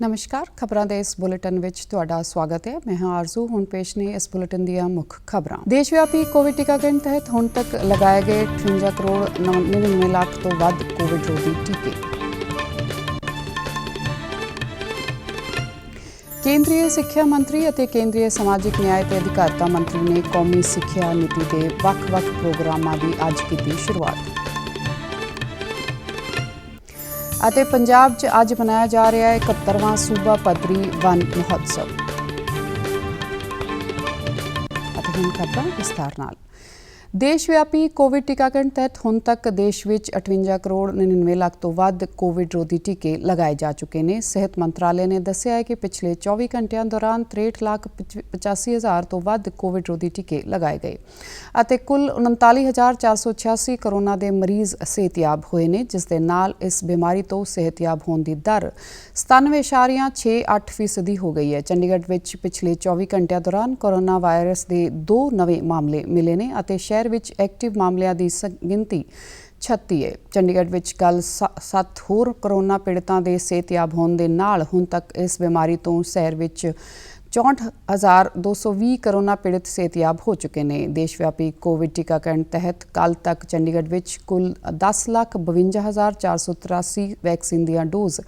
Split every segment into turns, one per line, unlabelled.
नमस्कार खबरों के इस बुलेटिन विच तुहाडा स्वागत है। मैं हाँ आरजू। हुण पेश ने इस बुलेटिन दीआं मुख खबरां। देशव्यापी कोविड टीकाकरण तहत हुण तक लगाए गए 58 करोड़ 99 लाख तो वध कोविड रोधी टीके। केंद्रीय सिੱਖਿਆ मंत्री ਅਤੇ केंद्रीय समाजिक न्याय ਤੇ अधिकारिता मंत्री ने कौमी सिੱਖਿਆ नीति के ਵੱਖ-ਵੱਖ प्रोग्रामां की अज की शुरुआत। ਅਤੇ पंजाब च अज मनाया जा रहा है 71वां सूबा पद्धरी वन महोत्सव। ਅਤੇ ਹੁਣ खबरां विस्तार नाल। देशव्यापी कोविड टीकाकरण तहत हुण तक देश विच 58 करोड़ 99 लाख तो वध कोविड रोधी टीके लगाए जा चुके हैं। सेहत मंत्रालय ने दस्सिया है कि पिछले 24 घंटिया दौरान 63,85,000 तो वध कोविड रोधी टीके लगाए गए ਅਤੇ कुल 39,486 कोरोना के मरीज सेहतयाब हुए हैं, जिस दे नाल इस बीमारी तो सेहतयाब होने की दर 97.68% हो गई है। चंडीगढ़ विच पिछले 24 घंटिया दौरान कोरोना वायरस के 2 नवे मामले मिले ने ਅਤੇ शहर विच एक्टिव मामलों की गिनती 36 है। चंडीगढ़ विच कल 7 होर कोरोना पीड़ितां दे सेहतयाब होने दे नाल हुण तक इस बीमारी तो शहर विच 64,220 कोरोना पीड़ित सेहतयाब हो चुके हैं। देशव्यापी कोविड टीकाकरण तहत कल तक चंडीगढ़ विच कुल 10,52,483 वैक्सीन दी डोज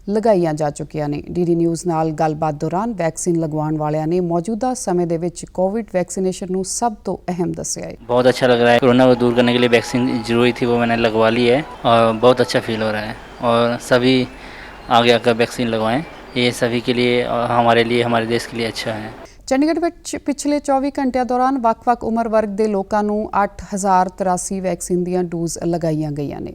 लगाई जा चुकियां ने। डीडी न्यूज़ नाल गलबात दौरान वैक्सीन लगवाने वालियां ने मौजूदा समय दे विच कोविड वैक्सीनेशन नूं सब तो अहम दस्सिया है।
बहुत अच्छा लग रहा है। कोरोना को दूर करने के लिए वैक्सीन जरूरी थी, वो मैंने लगवा ली है और बहुत अच्छा फील हो रहा है। और सभी आगे आकर वैक्सीन लगवाएं, ये सभी के लिए और हमारे लिए, हमारे देश के लिए अच्छा है।
चंडीगढ़ विच पिछले 24 घंटिया दौरान ਵੱਖ-ਵੱਖ उम्र वर्ग के लोगों नूं 8,083 वैक्सीन दी डोज लगाईਆਂ गईਆਂ ने।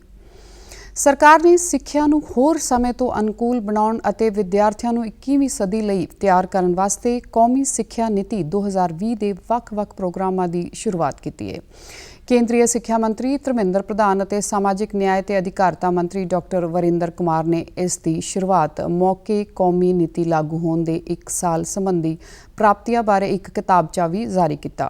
सरकार ने सिੱਖਿਆ ਨੂੰ ਹੋਰ ਸਮੇਂ ਤੋਂ ਅਨੁਕੂਲ ਬਣਾਉਣ ਅਤੇ ਵਿਦਿਆਰਥੀਆਂ ਨੂੰ 21ਵੀਂ ਸਦੀ ਲਈ ਤਿਆਰ ਕਰਨ ਵਾਸਤੇ ਕੌਮੀ ਸਿੱਖਿਆ ਨੀਤੀ 2020 ਦੇ ਵੱਖ-ਵੱਖ ਪ੍ਰੋਗਰਾਮਾਂ ਦੀ ਸ਼ੁਰੂਆਤ ਕੀਤੀ ਹੈ। केंद्रीय सिੱਖਿਆ मंत्री धर्मेंद्र प्रधान ਅਤੇ समाजिक न्याय ਤੇ अधिकारिता मंत्री डॉक्टर वरिंदर कुमार ने इस दी शुरुआत मौके कौमी नीति लागू होने ਦੇ 1 साल संबंधी प्राप्तियां बारे एक किताबचा भी जारी किया।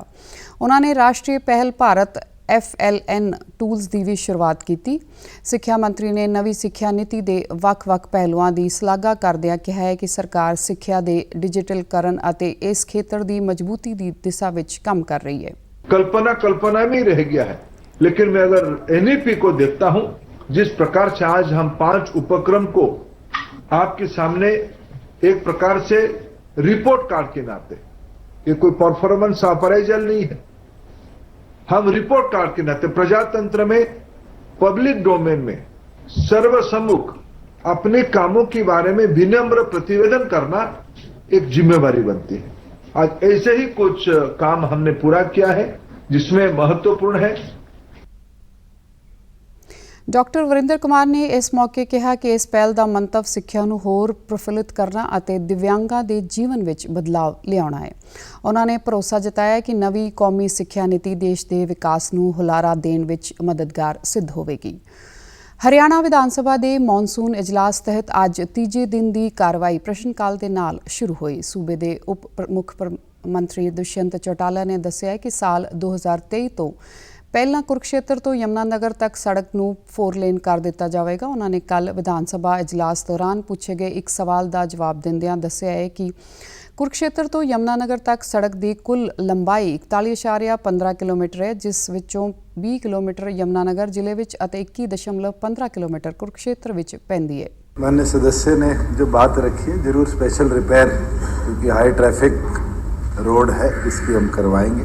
उन्होंने राष्ट्रीय पहल भारत FLN टूल्स की भी शुरुआत की। सिੱਖਿਆ मंत्री ने नवी सिੱਖਿਆ नीति के ਵੱਖ-ਵੱਖ पहलुओं की सलाघा करदिਆਂ कहा है कि सरकार सिੱਖਿਆ के डिजिटलकरण और इस खेत्र की मजबूती की दिशा में काम कर रही है।
कल्पना में ही रह गया है, लेकिन मैं अगर NEP को देखता हूं, जिस प्रकार से आज हम 5 उपक्रम को आपके सामने एक प्रकार से रिपोर्ट कार्ड के नाते, ये कोई परफॉर्मेंस अप्राइजल नहीं है, हम रिपोर्ट कार्ड के नाते प्रजातंत्र में पब्लिक डोमेन में सर्वसम्मुख अपने कामों के बारे में विनम्र प्रतिवेदन करना एक जिम्मेवारी बनती है। आज ऐसे ही कुछ काम हमने पूरा किया है जिसमें महत्वपूर्ण है।
डॉक्टर वरिंदर कुमार ने इस मौके कहा कि इस पहल का मंतव सिੱਖਿਆ ਨੂੰ होर प्रफुल्लित करना और दिव्यांगां ਦੇ जीवन ਵਿੱਚ बदलाव लियाउणा है। उन्होंने भरोसा जताया कि नवी कौमी ਸਿੱਖਿਆ नीति देश के विकास ਨੂੰ ਹੁਲਾਰਾ देण ਵਿੱਚ मददगार सिद्ध होवेगी। हरियाणा विधानसभा के मॉनसून इजलास तहत अज तीजे दिन की कार्रवाई प्रश्नकाल के नाल शुरू हुई। सूबे के उप मुख मंत्री दुष्यंत चौटाला ने दस्सिया कि साल 2023 तो पहला कुरुक्षेत्र तो यमुनानगर तक सड़क नूं 4 लेन कर दिता जाएगा। उन्होंने कल विधानसभा इजलास दौरान पूछे गए एक सवाल का जवाब दिंदियां दस्सिया है कि कुरुक्षेत्र तो यमुनानगर तक सड़क की कुल लंबाई 41.15 किलोमीटर है, जिस विचों 20 किलोमीटर यमुनानगर जिले विच अते 21.15 किलोमीटर कुरुक्षेत्र विच पैंदी है।
माननीय सदस्य ने जो बात रखी है, जरूर स्पेशल रिपेयर, क्योंकि हाई ट्रैफिक रोड है, इसकी हम करवाएंगे।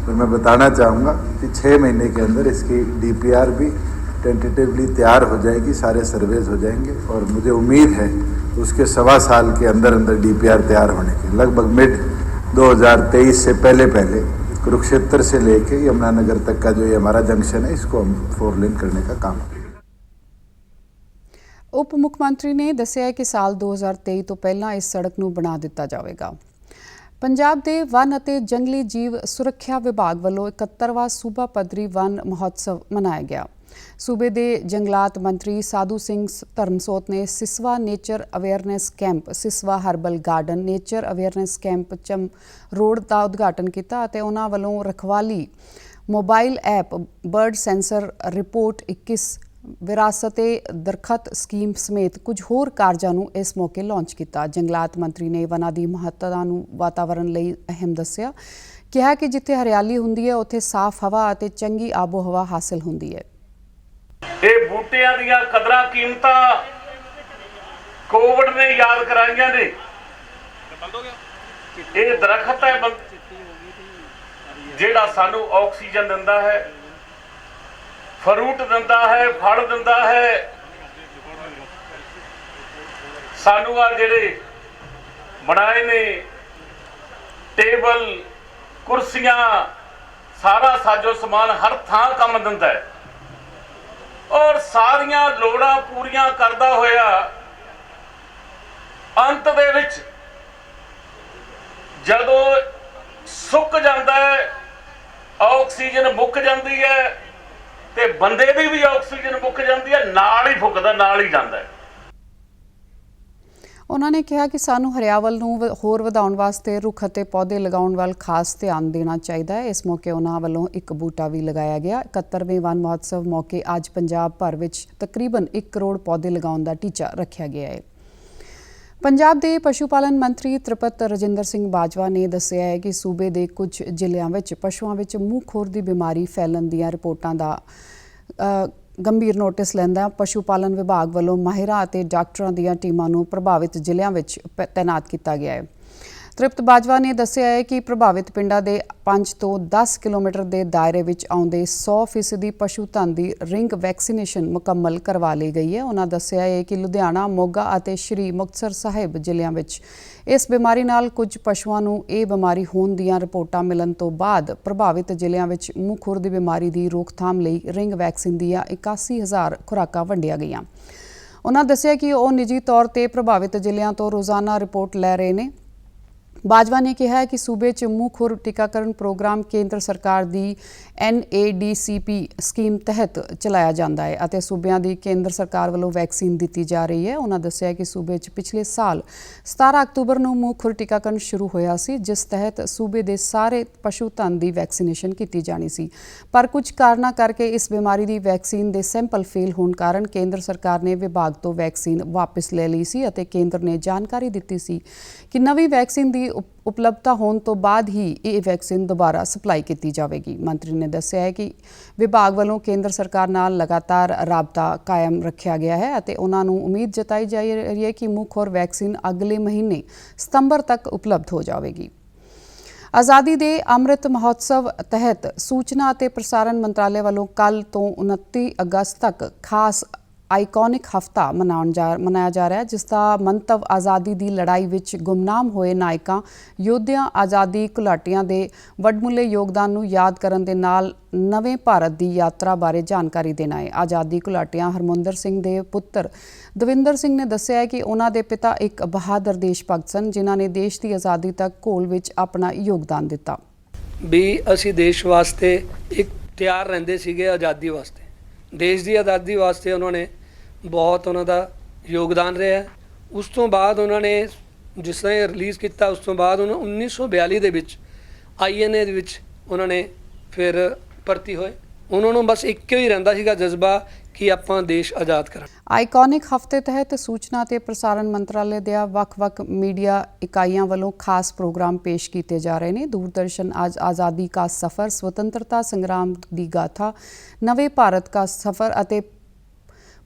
और मैं बताना चाहूँगा कि 6 महीने के अंदर इसकी DPR भी टेंटेटिवली तैयार हो जाएगी, सारे सर्वेज हो जाएंगे और मुझे उम्मीद है उसके 1.25 साल के अंदर DPR तैयार होने के लगभग मिड 2023 से पहले कुरुक्षेत्र से लेके यमुनानगर तक का जो ये हमारा जंक्शन है, इसको हम 4 लेन करने का काम करेंगे।
उप मुख्यमंत्री ने दस्सिया कि साल 2023 तो पहला इस सड़क नूं बना दिता जाएगा। पंजाब के वन और जंगली जीव सुरक्षा विभाग वालों 71वां सूबा पद्धरी वन महोत्सव मनाया गया। सूबे के जंगलात मंत्री साधू सिंह धर्मसोत ने Siswa nature awareness camp, Siswa herbal garden nature awareness camp चम रोड का उद्घाटन किया। उन्होंने वालों रखवाली mobile app bird sensor report 21 Virasate ਦਰਖਤ ਸਕੀਮ ਸਮੇਤ ਕੁਝ ਹੋਰ ਕਾਰਜਾਂ ਨੂੰ ਇਸ ਮੌਕੇ ਲਾਂਚ ਕੀਤਾ। ਜੰਗਲਾਤ ਮੰਤਰੀ ਨੇ ਵਨਾਂ ਦੀ ਮਹੱਤਤਾ ਨੂੰ ਵਾਤਾਵਰਣ ਲਈ ਅਹਿਮ ਦੱਸਿਆ। ਕਿਹਾ ਕਿ ਜਿੱਥੇ ਹਰਿਆਲੀ ਹੁੰਦੀ ਹੈ ਉੱਥੇ ਸਾਫ਼ ਹਵਾ ਅਤੇ ਚੰਗੀ ਆਬੋ ਹਵਾ ਹਾਸਲ ਹੁੰਦੀ ਹੈ।
ਇਹ ਬੂਟਿਆਂ ਦੀਆਂ ਕਦਰਾਂ ਕੀਮਤਾਂ ਕੋਵਿਡ ਨੇ ਯਾਦ ਕਰਾਈਆਂ ਨੇ। ਇਹ ਦਰਖਤ ਹੈ ਜਿਹੜਾ ਸਾਨੂੰ ਆਕਸੀਜਨ ਦਿੰਦਾ ਹੈ, ਫਰੂਟ ਦਿੰਦਾ ਹੈ, ਫਲ ਦਿੰਦਾ ਹੈ। ਸਾਨੂੰ ਆ ਜਿਹੜੇ ਬਣਾਏ ਨੇ ਟੇਬਲ ਕੁਰਸੀਆਂ, ਸਾਰਾ ਸਾਜੋ ਸਮਾਨ ਹਰ ਥਾਂ ਕੰਮ ਦਿੰਦਾ ਹੈ ਔਰ ਸਾਰੀਆਂ ਲੋੜਾਂ ਪੂਰੀਆਂ ਕਰਦਾ ਹੋਇਆ ਅੰਤ ਦੇ ਵਿੱਚ ਜਦੋਂ ਸੁੱਕ ਜਾਂਦਾ ਹੈ, ਆਕਸੀਜਨ ਮੁੱਕ ਜਾਂਦੀ ਹੈ ਤੇ ਬੰਦੇ ਦੀ ਵੀ ਆਕਸੀਜਨ ਮੁੱਕ ਜਾਂਦੀ ਹੈ, ਨਾਲ ਹੀ ਫੁੱਕਦਾ, ਨਾਲ ਹੀ ਜਾਂਦਾ ਹੈ।
ਉਹਨਾਂ ਨੇ ਕਿਹਾ ਕਿ ਸਾਨੂੰ ਹਰਿਆਵਲ ਨੂੰ ਹੋਰ ਵਧਾਉਣ ਵਾਸਤੇ ਰੁੱਖ ਅਤੇ ਪੌਦੇ ਲਗਾਉਣ ਵੱਲ ਖਾਸ ਧਿਆਨ ਦੇਣਾ ਚਾਹੀਦਾ ਹੈ। ਇਸ ਮੌਕੇ ਉਹਨਾਂ ਵੱਲੋਂ ਇੱਕ ਬੂਟਾ ਵੀ ਲਗਾਇਆ ਗਿਆ। 71ਵੇਂ ਵਨ ਮਹੋਤਸਵ ਮੌਕੇ ਅੱਜ ਪੰਜਾਬ ਭਰ ਵਿੱਚ ਤਕਰੀਬਨ 1 ਕਰੋੜ ਪੌਦੇ ਲਗਾਉਣ ਦਾ ਟੀਚਾ ਰੱਖਿਆ ਗਿਆ ਹੈ। ਪੰਜਾਬ ਦੇ ਪਸ਼ੂ ਪਾਲਣ ਮੰਤਰੀ ਤ੍ਰਿਪਤ ਰਜਿੰਦਰ ਸਿੰਘ ਬਾਜਵਾ ਨੇ ਦੱਸਿਆ ਹੈ ਕਿ ਸੂਬੇ ਦੇ ਕੁਝ ਜ਼ਿਲ੍ਹਿਆਂ ਵਿੱਚ ਪਸ਼ੂਆਂ ਵਿੱਚ ਮੂੰਹ ਖੋਰ ਦੀ ਬਿਮਾਰੀ ਫੈਲਣ ਦੀਆਂ ਰਿਪੋਰਟਾਂ ਦਾ ਗੰਭੀਰ ਨੋਟਿਸ ਲੈਂਦਾ ਪਸ਼ੂ ਪਾਲਣ ਵਿਭਾਗ ਵੱਲੋਂ ਮਾਹਿਰਾਂ ਅਤੇ ਡਾਕਟਰਾਂ ਦੀਆਂ ਟੀਮਾਂ ਨੂੰ ਪ੍ਰਭਾਵਿਤ ਜ਼ਿਲ੍ਹਿਆਂ ਵਿੱਚ ਤੈਨਾਤ ਕੀਤਾ ਗਿਆ ਹੈ। ਤ੍ਰਿਪਤ ਬਾਜਵਾ ਨੇ ਦੱਸਿਆ ਹੈ ਕਿ ਪ੍ਰਭਾਵਿਤ ਪਿੰਡਾਂ ਦੇ 5 ਤੋਂ 10 ਕਿਲੋਮੀਟਰ ਦੇ ਦਾਇਰੇ ਵਿੱਚ ਆਉਂਦੇ 100% ਪਸ਼ੂ ਧਨ ਦੀ ਰਿੰਗ ਵੈਕਸੀਨੇਸ਼ਨ ਮੁਕੰਮਲ ਕਰਵਾ ਲਈ ਗਈ ਹੈ। ਉਹਨਾਂ ਦੱਸਿਆ ਹੈ ਕਿ ਲੁਧਿਆਣਾ, ਮੋਗਾ ਅਤੇ ਸ਼੍ਰੀ ਮੁਕਤਸਰ ਸਾਹਿਬ ਜ਼ਿਲ੍ਹਿਆਂ ਵਿੱਚ ਇਸ ਬਿਮਾਰੀ ਨਾਲ ਕੁਝ ਪਸ਼ੂਆਂ ਨੂੰ ਇਹ ਬਿਮਾਰੀ ਹੋਣ ਦੀਆਂ ਰਿਪੋਰਟਾਂ ਮਿਲਣ ਤੋਂ ਬਾਅਦ ਪ੍ਰਭਾਵਿਤ ਜ਼ਿਲ੍ਹਿਆਂ ਵਿੱਚ ਮੂੰਹ ਖੁਰ ਦੀ ਬਿਮਾਰੀ ਦੀ ਰੋਕਥਾਮ ਲਈ ਰਿੰਗ ਵੈਕਸੀਨ ਦੀਆਂ 81,000 ਖੁਰਾਕਾਂ ਵੰਡੀਆਂ ਗਈਆਂ। ਉਹਨਾਂ ਦੱਸਿਆ ਕਿ ਉਹ ਨਿੱਜੀ ਤੌਰ ਤੇ ਪ੍ਰਭਾਵਿਤ ਜ਼ਿਲ੍ਹਿਆਂ ਤੋਂ ਰੋਜ਼ਾਨਾ ਰਿਪੋਰਟ ਲੈ ਰਹੇ ਨੇ। ਬਾਜਵਾ ਨੇ ਕਿਹਾ ਹੈ ਕਿ ਸੂਬੇ 'ਚ ਮੂੰਹ ਖੁਰ ਟੀਕਾਕਰਨ ਪ੍ਰੋਗਰਾਮ ਕੇਂਦਰ ਸਰਕਾਰ ਦੀ NADCP ਸਕੀਮ ਤਹਿਤ ਚਲਾਇਆ ਜਾਂਦਾ ਹੈ ਅਤੇ ਸੂਬਿਆਂ ਦੀ ਕੇਂਦਰ ਸਰਕਾਰ ਵੱਲੋਂ ਵੈਕਸੀਨ ਦਿੱਤੀ ਜਾ ਰਹੀ ਹੈ। ਉਹਨਾਂ ਦੱਸਿਆ ਕਿ ਸੂਬੇ 'ਚ ਪਿਛਲੇ ਸਾਲ 17 ਅਕਤੂਬਰ ਨੂੰ ਮੂੰਹ ਖੁਰ ਟੀਕਾਕਰਨ ਸ਼ੁਰੂ ਹੋਇਆ ਸੀ, ਜਿਸ ਤਹਿਤ ਸੂਬੇ ਦੇ ਸਾਰੇ ਪਸ਼ੂ ਧਨ ਦੀ ਵੈਕਸੀਨੇਸ਼ਨ ਕੀਤੀ ਜਾਣੀ ਸੀ, ਪਰ ਕੁਝ ਕਾਰਨਾਂ ਕਰਕੇ ਇਸ ਬਿਮਾਰੀ ਦੀ ਵੈਕਸੀਨ ਦੇ ਸੈਂਪਲ ਫੇਲ ਹੋਣ ਕਾਰਨ ਕੇਂਦਰ ਸਰਕਾਰ ਨੇ ਵਿਭਾਗ ਤੋਂ ਵੈਕਸੀਨ ਵਾਪਸ ਲੈ ਲਈ ਸੀ ਅਤੇ ਕੇਂਦਰ ਨੇ ਜਾਣਕਾਰੀ ਦਿੱਤੀ ਸੀ ਕਿ ਨਵੀਂ ਵੈਕਸੀਨ ਦੀ ਉਪਲਬਧਤਾ ਹੋਣ ਤੋਂ ਬਾਅਦ ਹੀ ਇਹ ਵੈਕਸੀਨ ਦੁਬਾਰਾ ਸਪਲਾਈ ਕੀਤੀ ਜਾਵੇਗੀ। ਮੰਤਰੀ ਨੇ ਦੱਸਿਆ ਹੈ ਕਿ ਵਿਭਾਗ ਵੱਲੋਂ ਕੇਂਦਰ ਸਰਕਾਰ ਨਾਲ ਲਗਾਤਾਰ ਰਾਬਤਾ ਕਾਇਮ ਰੱਖਿਆ ਗਿਆ ਹੈ ਅਤੇ ਉਹਨਾਂ ਨੂੰ ਉਮੀਦ ਜਤਾਈ ਜਾ ਰਹੀ ਹੈ ਕਿ ਮੂੰਹ ਖੋਰ ਵੈਕਸੀਨ ਅਗਲੇ ਮਹੀਨੇ ਸਤੰਬਰ ਤੱਕ ਉਪਲਬਧ ਹੋ ਜਾਵੇਗੀ। ਆਜ਼ਾਦੀ ਦੇ ਅੰਮ੍ਰਿਤ ਮਹੋਤਸਵ ਤਹਿਤ ਸੂਚਨਾ ਅਤੇ ਪ੍ਰਸਾਰਣ ਮੰਤਰਾਲੇ ਵੱਲੋਂ ਕੱਲ੍ਹ ਤੋਂ 29 ਅਗਸਤ ਤੱਕ ਖਾਸ ਆਈਕੋਨਿਕ ਹਫ਼ਤਾ ਮਨਾਇਆ ਜਾ ਰਿਹਾ ਹੈ, ਜਿਸ ਦਾ ਮੰਤਵ ਆਜ਼ਾਦੀ ਦੀ ਲੜਾਈ ਵਿੱਚ ਗੁੰਮਨਾਮ ਹੋਏ ਨਾਇਕਾਂ, ਯੋਧਿਆਂ, ਆਜ਼ਾਦੀ ਘੁਲਾਟੀਆਂ ਦੇ ਵੱਡਮੁੱਲੇ ਯੋਗਦਾਨ ਨੂੰ ਯਾਦ ਕਰਨ ਦੇ ਨਾਲ ਨਵੇਂ ਭਾਰਤ ਦੀ ਯਾਤਰਾ ਬਾਰੇ ਜਾਣਕਾਰੀ ਦੇਣਾ ਹੈ। ਆਜ਼ਾਦੀ ਘੁਲਾਟੀਆਂ ਹਰਮਿੰਦਰ ਸਿੰਘ ਦੇ ਪੁੱਤਰ ਦਵਿੰਦਰ ਸਿੰਘ ਨੇ ਦੱਸਿਆ ਹੈ ਕਿ ਉਹਨਾਂ ਦੇ ਪਿਤਾ ਇੱਕ ਬਹਾਦਰ ਦੇਸ਼ ਭਗਤ ਸਨ, ਜਿਨ੍ਹਾਂ ਨੇ ਦੇਸ਼ ਦੀ ਆਜ਼ਾਦੀ ਤੱਕ ਘੋਲ ਵਿੱਚ ਆਪਣਾ ਯੋਗਦਾਨ ਦਿੱਤਾ।
ਵੀ ਅਸੀਂ ਦੇਸ਼ ਵਾਸਤੇ ਇੱਕ ਤਿਆਰ ਰਹਿੰਦੇ ਸੀਗੇ, ਆਜ਼ਾਦੀ ਵਾਸਤੇ, ਦੇਸ਼ ਦੀ ਆਜ਼ਾਦੀ ਵਾਸਤੇ ਉਹਨਾਂ ਨੇ ਬਹੁਤ ਉਹਨਾਂ ਦਾ ਯੋਗਦਾਨ ਰਿਹਾ। ਉਸ ਤੋਂ ਬਾਅਦ ਉਹਨਾਂ ਨੇ ਜਿਸ ਤਰ੍ਹਾਂ ਇਹ ਰਿਲੀਜ਼ ਕੀਤਾ, ਉਸ ਤੋਂ ਬਾਅਦ ਉਹਨਾਂ 1942 ਦੇ ਵਿੱਚ INA ਦੇ ਵਿੱਚ ਉਹਨਾਂ ਨੇ ਫਿਰ ਭਰਤੀ ਹੋਏ। ਉਹਨਾਂ ਨੂੰ ਬਸ ਇੱਕ ਹੀ ਰਹਿੰਦਾ ਸੀਗਾ ਜਜ਼ਬਾ ਕਿ ਆਪਾਂ ਦੇਸ਼ ਆਜ਼ਾਦ ਕਰਾਂ।
ਆਈਕੋਨਿਕ ਹਫ਼ਤੇ ਤਹਿਤ ਸੂਚਨਾ ਤੇ ਪ੍ਰਸਾਰਣ ਮੰਤਰਾਲੇ ਦੀਆਂ ਵੱਖ-ਵੱਖ ਮੀਡੀਆ ਇਕਾਈਆਂ ਵੱਲੋਂ ਖਾਸ ਪ੍ਰੋਗਰਾਮ ਪੇਸ਼ ਕੀਤੇ ਜਾ ਰਹੇ ਨੇ। ਦੂਰਦਰਸ਼ਨ ਅੱਜ ਆਜ਼ਾਦੀ ਕਾ ਸਫ਼ਰ, ਸੁਤੰਤਰਤਾ ਸੰਗਰਾਮ ਦੀ ਗਾਥਾ, ਨਵੇਂ ਭਾਰਤ ਕਾ ਸਫ਼ਰ ਅਤੇ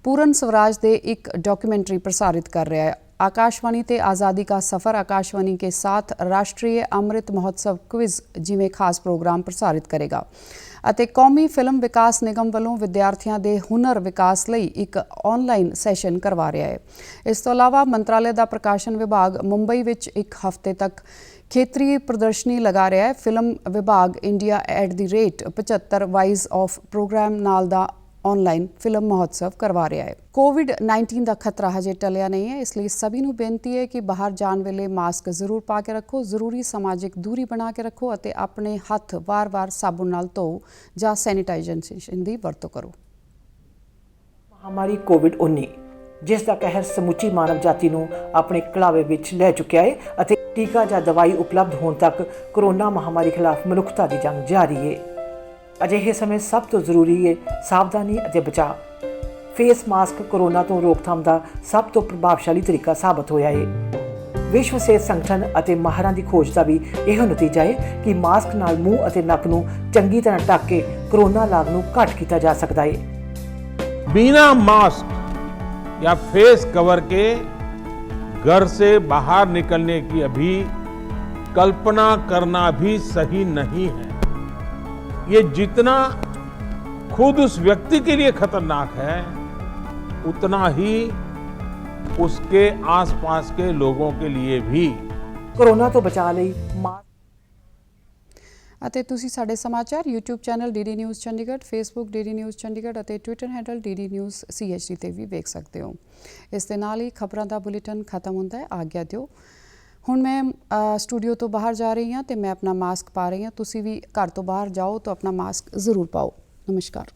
पूर्ण स्वराज दे एक डॉक्यूमेंट्री प्रसारित कर रहा है। आकाशवाणी ते आज़ादी का सफ़र आकाशवाणी के साथ राष्ट्रीय अमृत महोत्सव क्विज जिमें खास प्रोग्राम प्रसारित करेगा ਅਤੇ कौमी फिल्म विकास निगम ਵੱਲੋਂ विद्यार्थियों के हुनर विकास ਲਈ एक ऑनलाइन सैशन करवा रहा है। इस तो इलावा मंत्रालय का प्रकाशन विभाग मुंबई ਵਿੱਚ एक हफ्ते तक ਖੇਤਰੀ ਪ੍ਰਦਰਸ਼ਨੀ ਲਗਾ ਰਿਹਾ ਹੈ। ਫਿਲਮ ਵਿਭਾਗ ਇੰਡੀਆ @ 75 ਵਾਈਜ਼ ਆਫ ਪ੍ਰੋਗਰਾਮ ਨਾਲ ਦਾ ऑनलाइन फिल्म महोत्सव करवा रहा है। कोविड-19 का खतरा हजे टलिया नहीं है, इसलिए सभी नूं बेनती है कि बाहर जाण वेले मास्क जरूर पा के रखो, जरूरी समाजिक दूरी बना के रखो और अपने हथ वार-वार साबुन नाल धो जां सैनिटाइजेशन की वरतों करो।
महामारी कोविड-19 जिस का कहर समूची मानव जाति नूं अपने कलावे विच लै चुकिया है ਅਤੇ टीका ਜਾਂ दवाई उपलब्ध होने तक कोरोना महामारी खिलाफ मनुखता की जंग जारी है। अजिहे समय सब तो जरूरी है सावधानी और बचाव। ਫੇਸ ਮਾਸਕ ਕੋਰੋਨਾ ਤੋਂ ਰੋਕਥਾਮ ਦਾ ਸਭ ਤੋਂ ਪ੍ਰਭਾਵਸ਼ਾਲੀ ਤਰੀਕਾ ਸਾਬਤ ਹੋਇਆ ਹੈ। ਵਿਸ਼ਵ ਸਿਹਤ ਸੰਗਠਨ ਅਤੇ ਮਾਹਰਾਂ ਦੀ ਖੋਜ ਦਾ ਵੀ ਇਹੋ ਨਤੀਜਾ ਹੈ ਕਿ ਮਾਸਕ ਨਾਲ ਮੂੰਹ ਅਤੇ ਨੱਕ ਨੂੰ ਚੰਗੀ ਤਰ੍ਹਾਂ ਢੱਕ ਕੇ ਕੋਰੋਨਾ ਲਾਗ ਨੂੰ ਘੱਟ ਕੀਤਾ ਜਾ ਸਕਦਾ ਹੈ।
बिना मास्क या फेस कवर के घर से बाहर निकलने की अभी कल्पना करना भी सही नहीं है। ये जितना खुद उस व्यक्ति के लिए खतरनाक है, उतना ही उसके आसपास के लोगों के लिए भी।
ਕੋਰੋਨਾ ਤੋਂ ਬਚਾਅ ਲਈ ਮਾਸਕ
ਅਤੇ ਤੁਸੀਂ ਸਾਡੇ ਸਮਾਚਾਰ YouTube channel DD news Chandigarh, Facebook DD news Chandigarh ਅਤੇ Twitter handle DD news CHD ਤੇ ਵੀ ਵੇਖ ਸਕਦੇ ਹੋ। ਇਸ ਦੇ ਨਾਲ ਹੀ ਖਬਰਾਂ ਦਾ ਬੁਲੇਟਿਨ ਖਤਮ ਹੁੰਦਾ ਹੈ। ਆਗਿਆ ਦਿਓ। ਹੁਣ ਮੈਂ ਸਟੂਡੀਓ ਤੋਂ ਬਾਹਰ ਜਾ ਰਹੀ ਹਾਂ ਤੇ ਮੈਂ ਆਪਣਾ ਮਾਸਕ ਪਾ ਰਹੀ ਹਾਂ। ਤੁਸੀਂ ਵੀ ਘਰ ਤੋਂ ਬਾਹਰ ਜਾਓ ਤਾਂ ਆਪਣਾ ਮਾਸਕ ਜ਼ਰੂਰ ਪਾਓ। ਨਮਸਕਾਰ।